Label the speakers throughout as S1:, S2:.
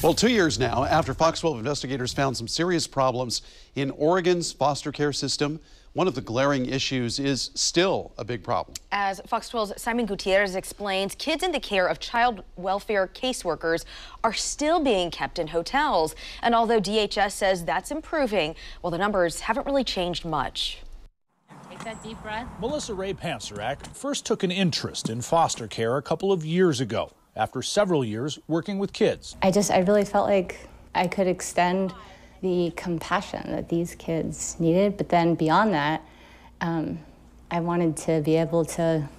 S1: Well, 2 years now after Fox 12 investigators found some serious problems in Oregon's foster care system, one of the glaring issues is still a big problem.
S2: As Fox 12's Simon Gutierrez explains, kids in the care of child welfare caseworkers are still being kept in hotels. And although DHS says that's improving, well, the numbers haven't really changed much.
S3: Take that deep breath.
S4: Melissa Ray Pansarak first took an interest in foster care a couple of years ago, after several years working with kids.
S5: I really felt like I could extend the compassion that these kids needed, but then beyond that, I wanted to be able to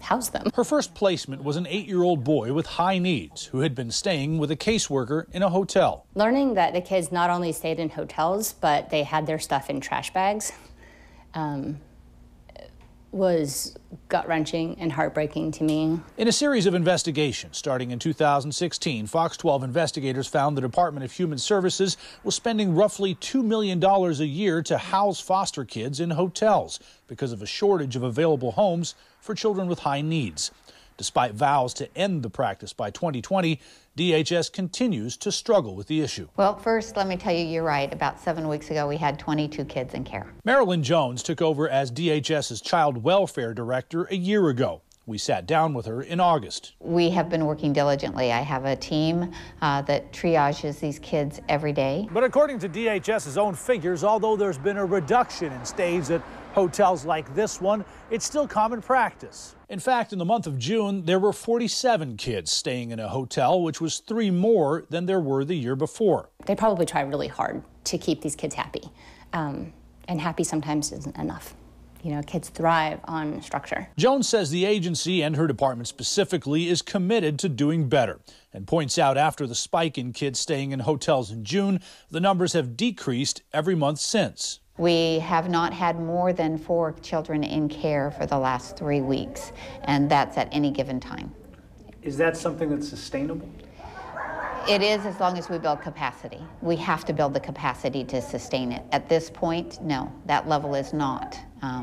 S5: house them.
S4: Her first placement was an 8-year-old boy with high needs who had been staying with a caseworker in a hotel.
S5: Learning that the kids not only stayed in hotels, but they had their stuff in trash bags, was gut-wrenching and heartbreaking to me.
S4: In a series of investigations starting in 2016, Fox 12 investigators found the Department of Human Services was spending roughly $2 million a year to house foster kids in hotels because of a shortage of available homes for children with high needs. Despite vows to end the practice by 2020, DHS continues to struggle with the issue.
S3: Well, first, let me tell you, you're right. About 7 weeks ago, we had 22 kids in care.
S4: Marilyn Jones took over as DHS's child welfare director a year ago. We sat down with her in August.
S3: We have been working diligently. I have a team that triages these kids every day.
S4: But according to DHS's own figures, although there's been a reduction in stays at hotels like this one, it's still common practice. In fact, in the month of June, there were 47 kids staying in a hotel, which was 3 more than there were the year before.
S5: They probably try really hard to keep these kids happy, and happy sometimes isn't enough. You know, kids thrive on structure.
S4: Jones says the agency, and her department specifically, is committed to doing better and points out after the spike in kids staying in hotels in June, the numbers have decreased every month since.
S3: We have not had more than 4 children in care for the last 3 weeks, and that's at any given time.
S4: Is that something that's sustainable?
S3: It is, as long as we build capacity. We have to build the capacity to sustain it. At this point, no, that level is not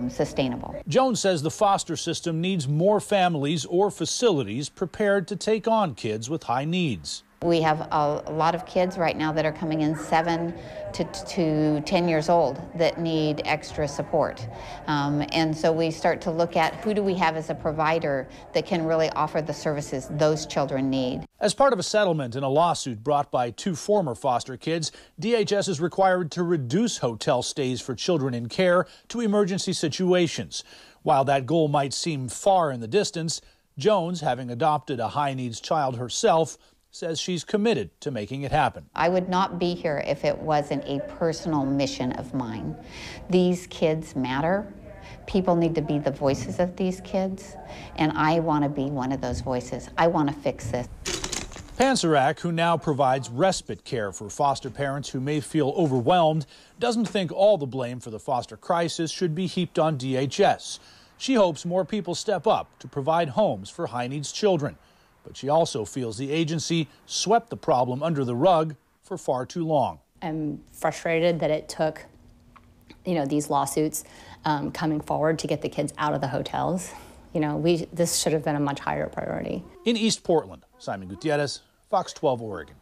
S3: sustainable.
S4: Jones says the foster system needs more families or facilities prepared to take on kids with high needs.
S3: We have a lot of kids right now that are coming in 7 to 10 years old that need extra support. And so we start to look at who do we have as a provider that can really offer the services those children need.
S4: As part of a settlement in a lawsuit brought by 2 former foster kids, DHS is required to reduce hotel stays for children in care to emergency situations. While that goal might seem far in the distance, Jones, having adopted a high-needs child herself, says she's committed to making it happen.
S3: I would not be here if it wasn't a personal mission of mine. These kids matter. People need to be the voices of these kids, and I want to be one of those voices. I want to fix this.
S4: Pansarak, who now provides respite care for foster parents who may feel overwhelmed, doesn't think all the blame for the foster crisis should be heaped on DHS. She hopes more people step up to provide homes for high-needs children. But she also feels the agency swept the problem under the rug for far too long.
S5: I'm frustrated that it took, these lawsuits coming forward to get the kids out of the hotels. This should have been a much higher priority.
S4: In East Portland, Simon Gutierrez, Fox 12 Oregon.